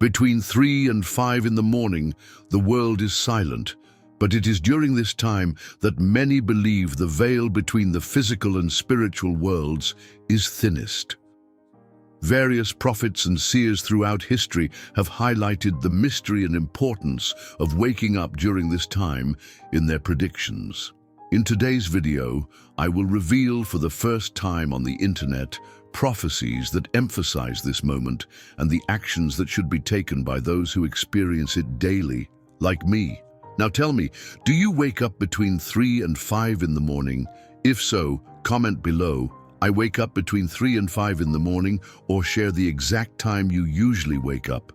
Between 3 and 5 in the morning, the world is silent, but it is during this time that many believe the veil between the physical and spiritual worlds is thinnest. Various prophets and seers throughout history have highlighted the mystery and importance of waking up during this time in their predictions. In today's video, I will reveal for the first time on the internet prophecies that emphasize this moment and the actions that should be taken by those who experience it daily, like me. Now tell me, do you wake up between 3 and 5 in the morning? If so, comment below. I wake up between 3 and 5 in the morning, or share the exact time you usually wake up.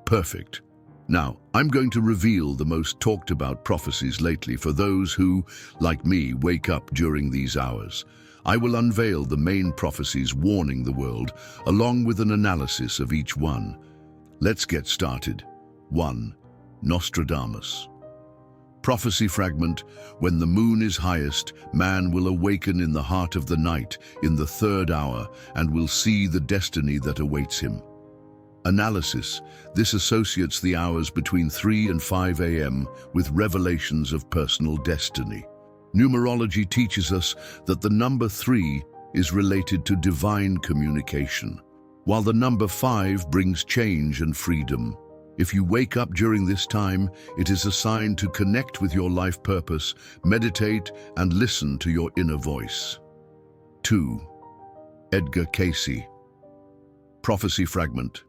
Perfect. Now, I'm going to reveal the most talked about prophecies lately for those who, like me, wake up during these hours. I will unveil the main prophecies warning the world, along with an analysis of each one. Let's get started. 1. Nostradamus. Prophecy fragment: when the moon is highest, man will awaken in the heart of the night, in the 3rd hour, and will see the destiny that awaits him. Analysis: this associates the hours between 3 and 5 a.m. with revelations of personal destiny. Numerology teaches us that the number 3 is related to divine communication, while the number 5 brings change and freedom. If you wake up during this time, it is a sign to connect with your life purpose, meditate, and listen to your inner voice. 2. Edgar Cayce. Prophecy fragment: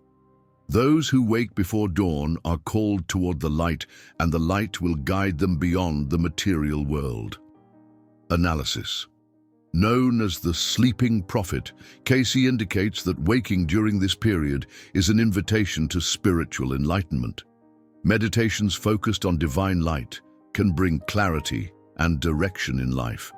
those who wake before dawn are called toward the light, and the light will guide them beyond the material world. Analysis: known as the sleeping prophet, Cayce indicates that waking during this period is an invitation to spiritual enlightenment. Meditations focused on divine light can bring clarity and direction in life.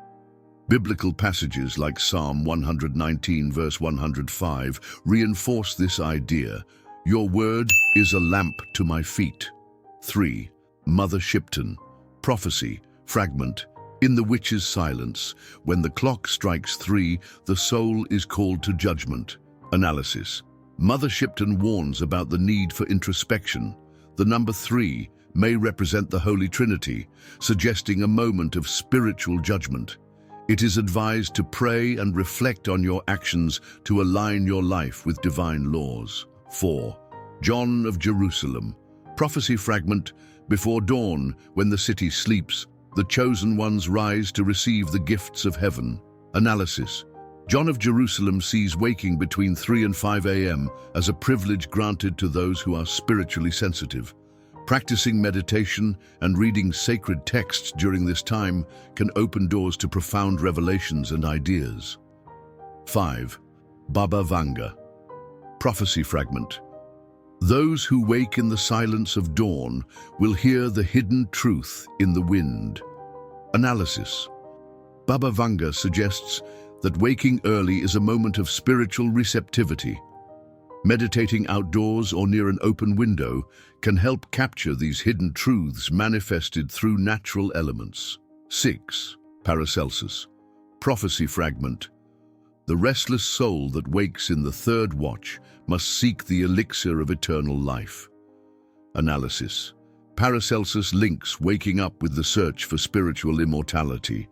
Biblical passages like Psalm 119 verse 105 reinforce this idea. Your word is a lamp to my feet. 3. Mother Shipton. Prophecy fragment: in the witch's silence, when the clock strikes 3, the soul is called to judgment. Analysis: Mother Shipton warns about the need for introspection. The number 3 may represent the Holy Trinity, suggesting a moment of spiritual judgment. It is advised to pray and reflect on your actions to align your life with divine laws. 4. John of Jerusalem. Prophecy fragment: before dawn, when the city sleeps, the chosen ones rise to receive the gifts of heaven. Analysis: John of Jerusalem sees waking between 3 and 5 a.m. as a privilege granted to those who are spiritually sensitive. Practicing meditation and reading sacred texts during this time can open doors to profound revelations and ideas. 5. Baba Vanga. Prophecy fragment: those who wake in the silence of dawn will hear the hidden truth in the wind. Analysis: Baba Vanga suggests that waking early is a moment of spiritual receptivity. Meditating outdoors or near an open window can help capture these hidden truths manifested through natural elements. 6. Paracelsus. Prophecy fragment: the restless soul that wakes in the 3rd watch must seek the elixir of eternal life. Analysis: Paracelsus links waking up with the search for spiritual immortality.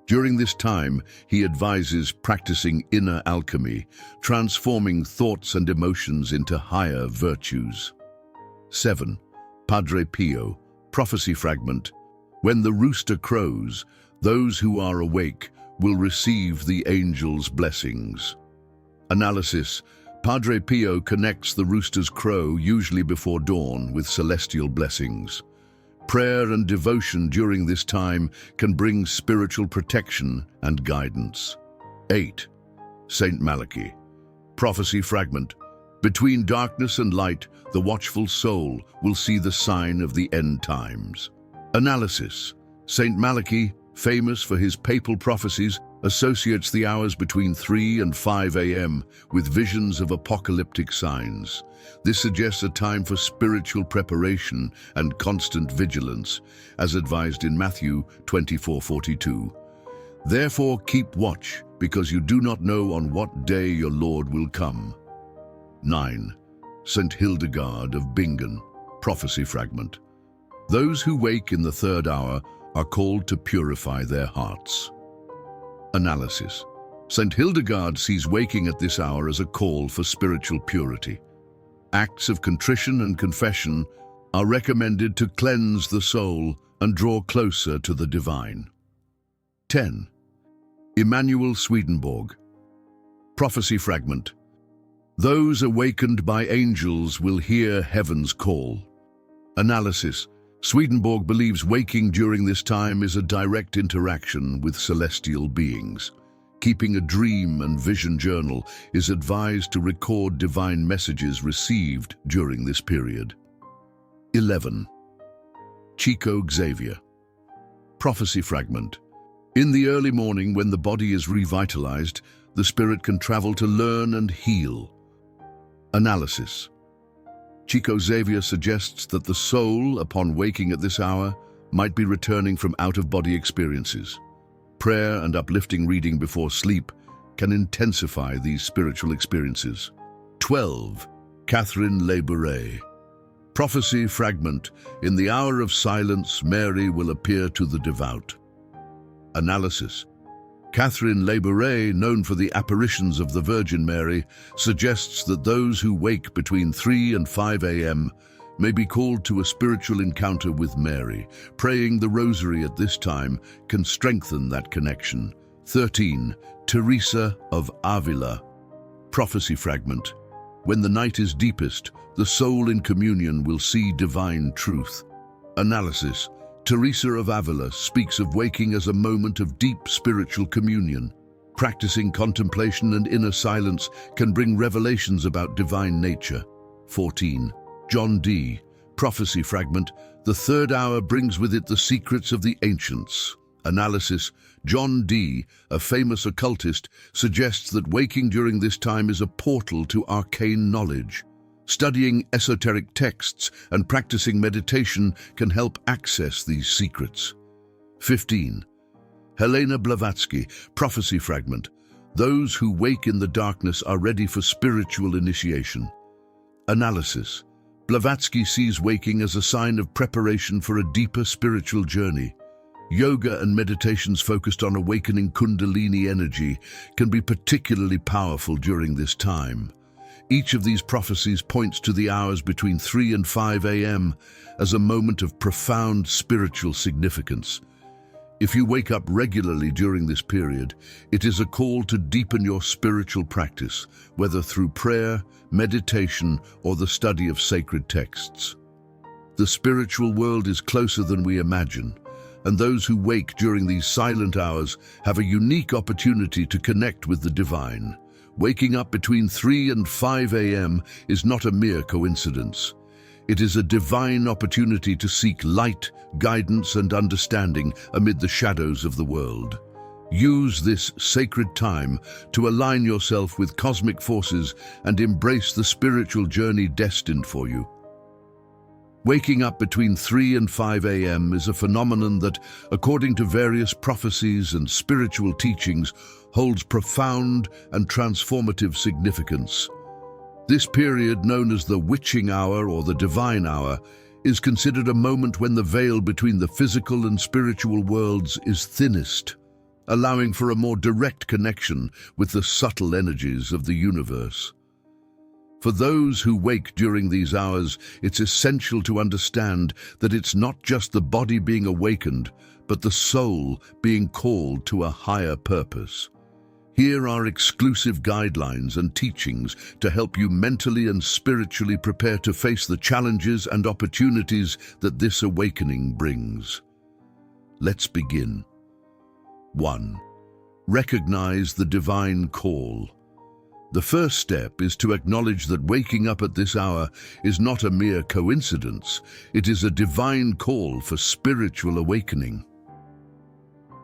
During this time, he advises practicing inner alchemy, transforming thoughts and emotions into higher virtues. 7. Padre Pio. Prophecy fragment: when the rooster crows, those who are awake will receive the angel's blessings. Analysis: Padre Pio connects the rooster's crow, usually before dawn, with celestial blessings. Prayer and devotion during this time can bring spiritual protection and guidance. 8. Saint Malachy. Prophecy fragment: between darkness and light, the watchful soul will see the sign of the end times. Analysis: Saint Malachy, famous for his papal prophecies, associates the hours between 3 and 5 a.m. with visions of apocalyptic signs. This suggests a time for spiritual preparation and constant vigilance, as advised in Matthew 24:42. Therefore keep watch, because you do not know on what day your Lord will come. 9. St. Hildegard of Bingen, prophecy fragment. Those who wake in the third hour are called to purify their hearts. Analysis. St. Hildegard sees waking at this hour as a call for spiritual purity. Acts of contrition and confession are recommended to cleanse the soul and draw closer to the divine. 10. Emanuel Swedenborg, prophecy fragment. Those awakened by angels will hear heaven's call. Analysis. Swedenborg believes waking during this time is a direct interaction with celestial beings. Keeping a dream and vision journal is advised to record divine messages received during this period. 11. Chico Xavier, prophecy fragment. In the early morning, when the body is revitalized, the spirit can travel to learn and heal. Analysis. Chico Xavier suggests that the soul, upon waking at this hour, might be returning from out-of-body experiences. Prayer and uplifting reading before sleep can intensify these spiritual experiences. 12. Catherine Labouré, prophecy fragment. In the hour of silence, Mary will appear to the devout. Analysis. Catherine Labouré, known for the apparitions of the Virgin Mary, suggests that those who wake between 3 and 5 a.m. may be called to a spiritual encounter with Mary. Praying the Rosary at this time can strengthen that connection. 13. Teresa of Avila, prophecy fragment. When the night is deepest, the soul in communion will see divine truth. Analysis. Teresa of Avila speaks of waking as a moment of deep spiritual communion. Practicing contemplation and inner silence can bring revelations about divine nature. 14. John Dee, prophecy fragment. The third hour brings with it the secrets of the ancients. Analysis. John Dee, a famous occultist, suggests that waking during this time is a portal to arcane knowledge. Studying esoteric texts and practicing meditation can help access these secrets. 15. Helena Blavatsky, prophecy fragment. Those who wake in the darkness are ready for spiritual initiation. Analysis. Blavatsky sees waking as a sign of preparation for a deeper spiritual journey. Yoga and meditations focused on awakening Kundalini energy can be particularly powerful during this time. Each of these prophecies points to the hours between 3 and 5 a.m. as a moment of profound spiritual significance. If you wake up regularly during this period, it is a call to deepen your spiritual practice, whether through prayer, meditation, or the study of sacred texts. The spiritual world is closer than we imagine, and those who wake during these silent hours have a unique opportunity to connect with the divine. Waking up between 3 and 5 a.m. is not a mere coincidence. It is a divine opportunity to seek light, guidance, and understanding amid the shadows of the world. Use this sacred time to align yourself with cosmic forces and embrace the spiritual journey destined for you. Waking up between 3 and 5 a.m. is a phenomenon that, according to various prophecies and spiritual teachings, holds profound and transformative significance. This period, known as the witching hour or the divine hour, is considered a moment when the veil between the physical and spiritual worlds is thinnest, allowing for a more direct connection with the subtle energies of the universe. For those who wake during these hours, it's essential to understand that it's not just the body being awakened, but the soul being called to a higher purpose. Here are exclusive guidelines and teachings to help you mentally and spiritually prepare to face the challenges and opportunities that this awakening brings. Let's begin. 1. Recognize the divine call. The first step is to acknowledge that waking up at this hour is not a mere coincidence. It is a divine call for spiritual awakening.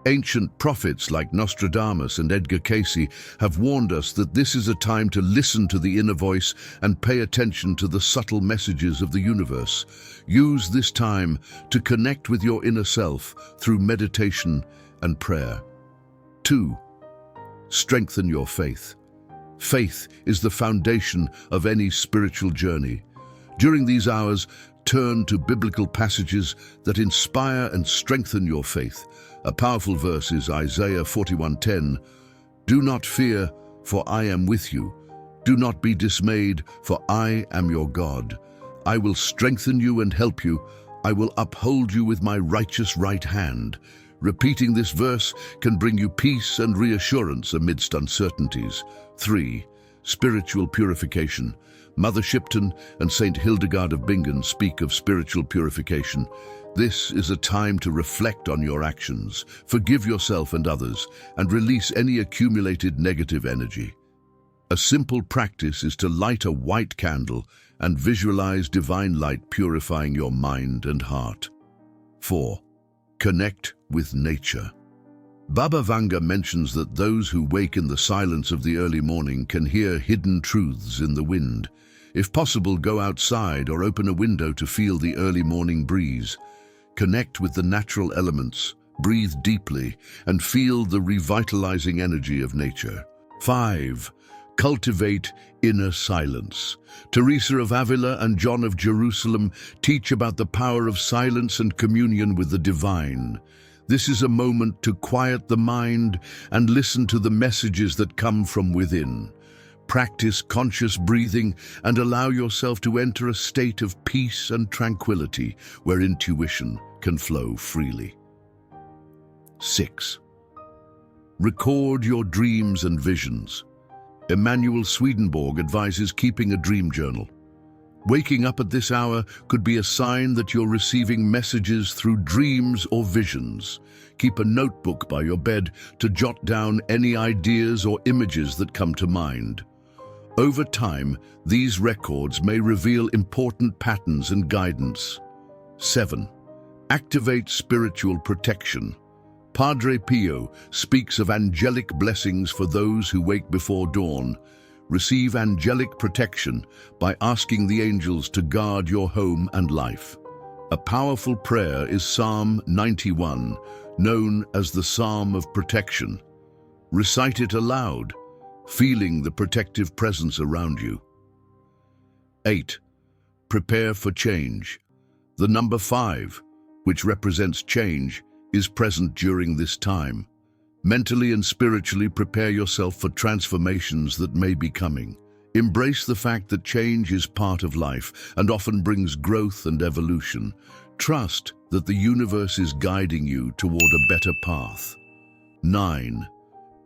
Ancient prophets like Nostradamus and Edgar Cayce have warned us that this is a time to listen to the inner voice and pay attention to the subtle messages of the universe. Use this time to connect with your inner self through meditation and prayer. 2. Strengthen your faith. Faith is the foundation of any spiritual journey. During these hours, turn to biblical passages that inspire and strengthen your faith. A powerful verse is Isaiah 41:10. Do not fear, for I am with you. Do not be dismayed, for I am your God. I will strengthen you and help you. I will uphold you with my righteous right hand. Repeating this verse can bring you peace and reassurance amidst uncertainties. 3. Spiritual purification. Mother Shipton and Saint Hildegard of Bingen speak of spiritual purification. This is a time to reflect on your actions, forgive yourself and others, and release any accumulated negative energy. A simple practice is to light a white candle and visualize divine light purifying your mind and heart. 4. Connect with nature. Baba Vanga mentions that those who wake in the silence of the early morning can hear hidden truths in the wind. If possible, go outside or open a window to feel the early morning breeze. Connect with the natural elements, breathe deeply, and feel the revitalizing energy of nature. 5. Cultivate inner silence. Teresa of Avila and John of Jerusalem teach about the power of silence and communion with the divine. This is a moment to quiet the mind and listen to the messages that come from within. Practice conscious breathing and allow yourself to enter a state of peace and tranquility where intuition can flow freely. 6. Record your dreams and visions. Emanuel Swedenborg advises keeping a dream journal. Waking up at this hour could be a sign that you're receiving messages through dreams or visions. Keep a notebook by your bed to jot down any ideas or images that come to mind. Over time, these records may reveal important patterns and guidance. 7. Activate spiritual protection. Padre Pio speaks of angelic blessings for those who wake before dawn. Receive angelic protection by asking the angels to guard your home and life. A powerful prayer is Psalm 91, known as the Psalm of Protection. Recite it aloud, feeling the protective presence around you. 8. Prepare for change. The number 5, which represents change, is present during this time. Mentally and spiritually prepare yourself for transformations that may be coming. Embrace the fact that change is part of life and often brings growth and evolution. Trust that the universe is guiding you toward a better path. 9.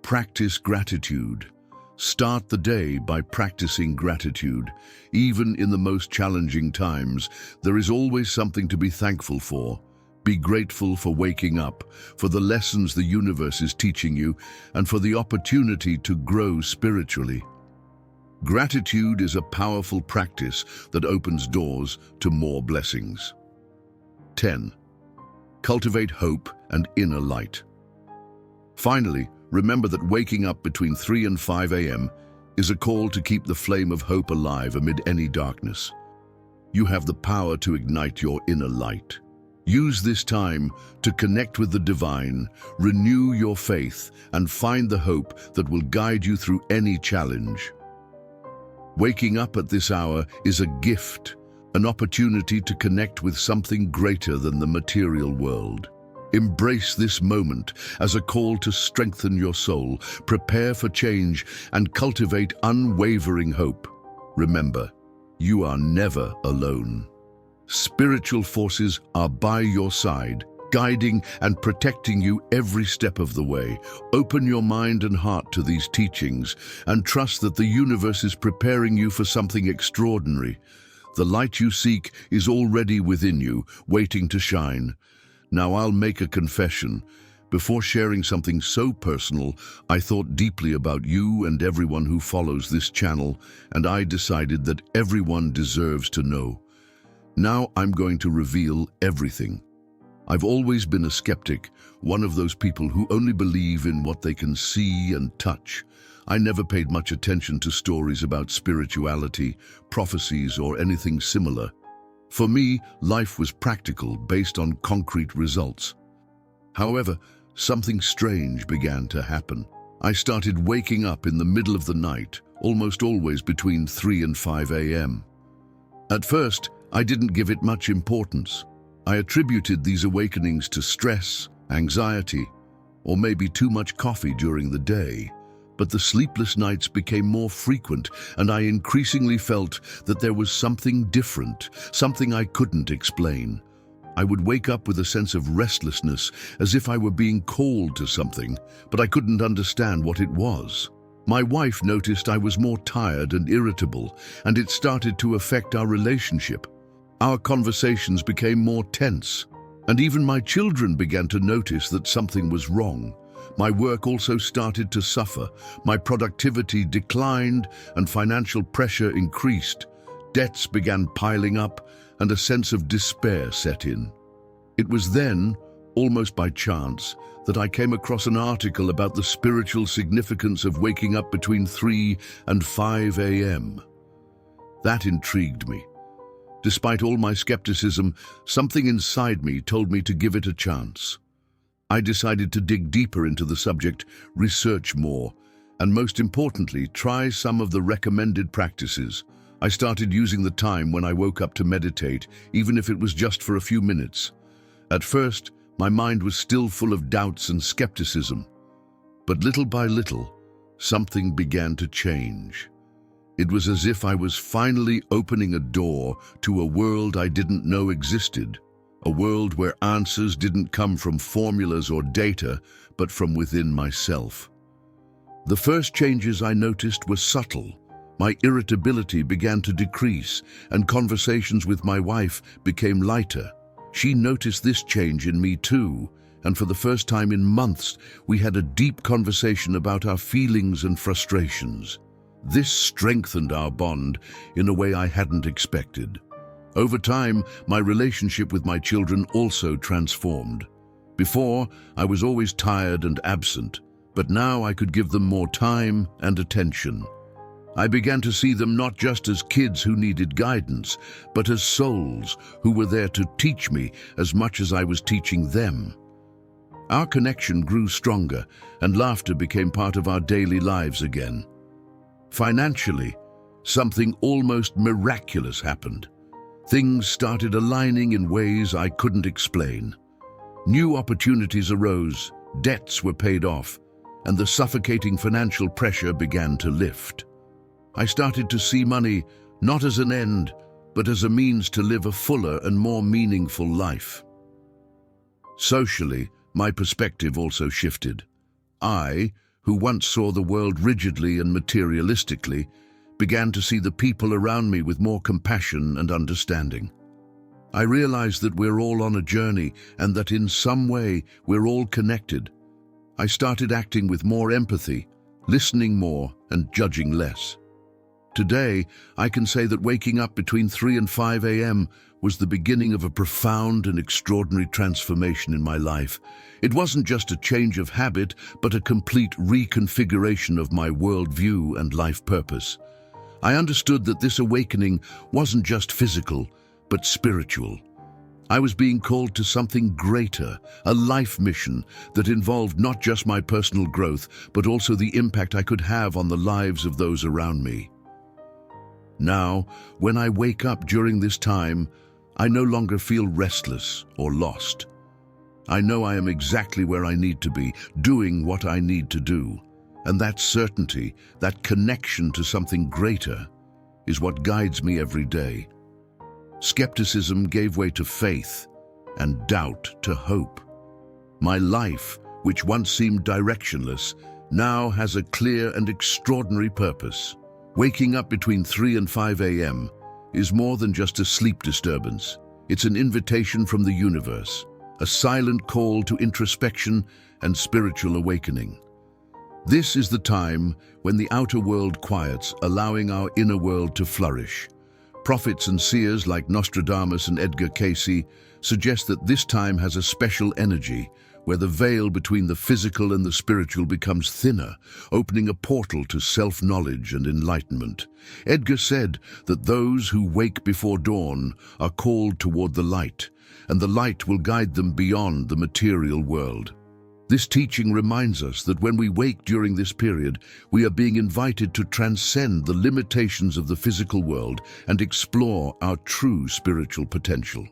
Practice gratitude. Start the day by practicing gratitude. Even in the most challenging times, there is always something to be thankful for. Be grateful for waking up, for the lessons the universe is teaching you, and for the opportunity to grow spiritually. Gratitude is a powerful practice that opens doors to more blessings. 10. Cultivate hope and inner light. Finally, remember that waking up between 3 and 5 a.m. is a call to keep the flame of hope alive amid any darkness. You have the power to ignite your inner light. Use this time to connect with the divine, renew your faith, and find the hope that will guide you through any challenge. Waking up at this hour is a gift, an opportunity to connect with something greater than the material world. Embrace this moment as a call to strengthen your soul, prepare for change, and cultivate unwavering hope. Remember, you are never alone. Spiritual forces are by your side, guiding and protecting you every step of the way. Open your mind and heart to these teachings and trust that the universe is preparing you for something extraordinary. The light you seek is already within you, waiting to shine. Now I'll make a confession. Before sharing something so personal, I thought deeply about you and everyone who follows this channel, and I decided that everyone deserves to know. Now I'm going to reveal everything. I've always been a skeptic, one of those people who only believe in what they can see and touch. I never paid much attention to stories about spirituality, prophecies, or anything similar. For me, life was practical, based on concrete results. However, something strange began to happen. I started waking up in the middle of the night, almost always between 3 and 5 a.m. At first, I didn't give it much importance. I attributed these awakenings to stress, anxiety, or maybe too much coffee during the day. But the sleepless nights became more frequent, and I increasingly felt that there was something different, something I couldn't explain. I would wake up with a sense of restlessness, as if I were being called to something, but I couldn't understand what it was. My wife noticed I was more tired and irritable, and it started to affect our relationship. Our conversations became more tense, and even my children began to notice that something was wrong. My work also started to suffer. My productivity declined, and financial pressure increased. Debts began piling up, and a sense of despair set in. It was then, almost by chance, that I came across an article about the spiritual significance of waking up between 3 and 5 a.m. That intrigued me. Despite all my skepticism, something inside me told me to give it a chance. I decided to dig deeper into the subject, research more, and most importantly, try some of the recommended practices. I started using the time when I woke up to meditate, even if it was just for a few minutes. At first, my mind was still full of doubts and skepticism. But little by little, something began to change. It was as if I was finally opening a door to a world I didn't know existed, a world where answers didn't come from formulas or data, but from within myself. The first changes I noticed were subtle. My irritability began to decrease, and conversations with my wife became lighter. She noticed this change in me too, and for the first time in months, we had a deep conversation about our feelings and frustrations. This strengthened our bond in a way I hadn't expected. Over time, my relationship with my children also transformed. Before, I was always tired and absent, but now I could give them more time and attention. I began to see them not just as kids who needed guidance, but as souls who were there to teach me as much as I was teaching them. Our connection grew stronger, and laughter became part of our daily lives again. Financially, something almost miraculous happened. Things started aligning in ways I couldn't explain. New opportunities arose, debts were paid off, and the suffocating financial pressure began to lift. I started to see money not as an end, but as a means to live a fuller and more meaningful life. Socially, my perspective also shifted. I, who once saw the world rigidly and materialistically, began to see the people around me with more compassion and understanding. I realized that we're all on a journey and that in some way we're all connected. I started acting with more empathy, listening more, and judging less. Today, I can say that waking up between 3 and 5 a.m. was the beginning of a profound and extraordinary transformation in my life. It wasn't just a change of habit, but a complete reconfiguration of my worldview and life purpose. I understood that this awakening wasn't just physical, but spiritual. I was being called to something greater, a life mission that involved not just my personal growth, but also the impact I could have on the lives of those around me. Now, when I wake up during this time, I no longer feel restless or lost. I know I am exactly where I need to be, doing what I need to do. And that certainty, that connection to something greater, is what guides me every day. Skepticism gave way to faith, and doubt to hope. My life, which once seemed directionless, now has a clear and extraordinary purpose. Waking up between 3 and 5 a.m. is more than just a sleep disturbance. It's an invitation from the universe, a silent call to introspection and spiritual awakening. This is the time when the outer world quiets, allowing our inner world to flourish. Prophets and seers like Nostradamus and Edgar Cayce suggest that this time has a special energy, where the veil between the physical and the spiritual becomes thinner, opening a portal to self-knowledge and enlightenment. Edgar said that those who wake before dawn are called toward the light, and the light will guide them beyond the material world. This teaching reminds us that when we wake during this period, we are being invited to transcend the limitations of the physical world and explore our true spiritual potential.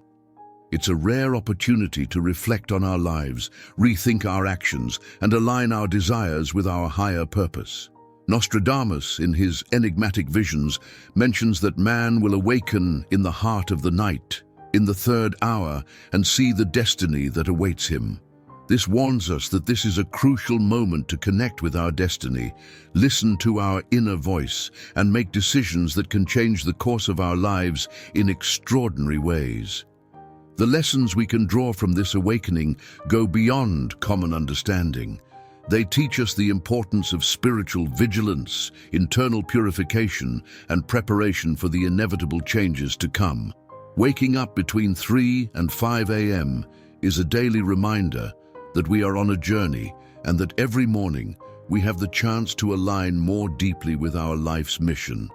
It's a rare opportunity to reflect on our lives, rethink our actions, and align our desires with our higher purpose. Nostradamus, in his enigmatic visions, mentions that man will awaken in the heart of the night, in the third hour, and see the destiny that awaits him. This warns us that this is a crucial moment to connect with our destiny, listen to our inner voice, and make decisions that can change the course of our lives in extraordinary ways. The lessons we can draw from this awakening go beyond common understanding. They teach us the importance of spiritual vigilance, internal purification, and preparation for the inevitable changes to come. Waking up between 3 and 5 a.m. is a daily reminder that we are on a journey and that every morning we have the chance to align more deeply with our life's mission.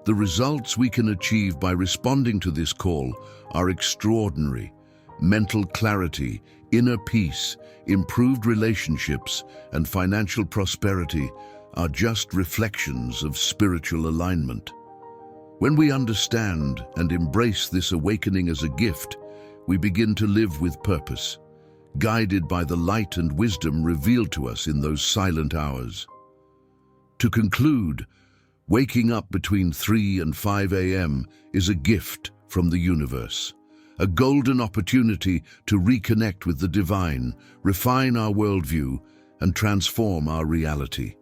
The results we can achieve by responding to this call are extraordinary. Mental clarity, inner peace, improved relationships, and financial prosperity are just reflections of spiritual alignment. When we understand and embrace this awakening as a gift, we begin to live with purpose, guided by the light and wisdom revealed to us in those silent hours. To conclude, waking up between 3 and 5 a.m. is a gift from the universe, a golden opportunity to reconnect with the divine, refine our worldview, and transform our reality.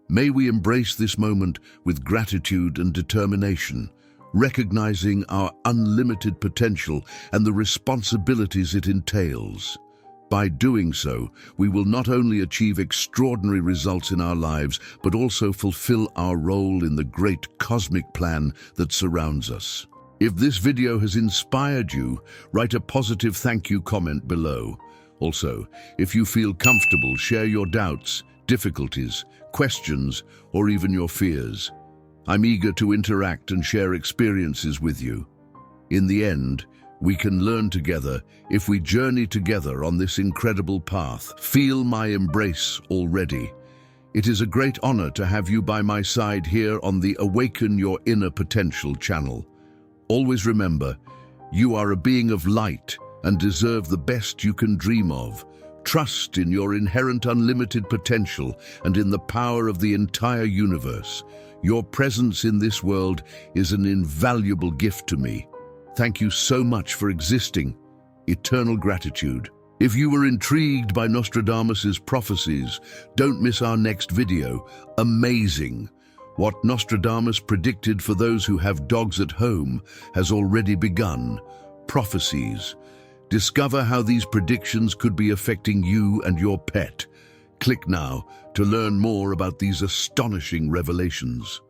May we embrace this moment with gratitude and determination, recognizing our unlimited potential and the responsibilities it entails. By doing so, we will not only achieve extraordinary results in our lives, but also fulfill our role in the great cosmic plan that surrounds us. If this video has inspired you, write a positive thank you comment below. Also, if you feel comfortable, share your doubts, difficulties, questions, or even your fears. I'm eager to interact and share experiences with you. In the end, we can learn together if we journey together on this incredible path. Feel my embrace already. It is a great honor to have you by my side here on the Awaken Your Inner Potential channel. Always remember, you are a being of light and deserve the best you can dream of. Trust in your inherent unlimited potential and in the power of the entire universe. Your presence in this world is an invaluable gift to me. Thank you so much for existing. Eternal gratitude. If you were intrigued by Nostradamus's prophecies, don't miss our next video. Amazing! What Nostradamus predicted for those who have dogs at home has already begun. Prophecies. Discover how these predictions could be affecting you and your pet. Click now to learn more about these astonishing revelations.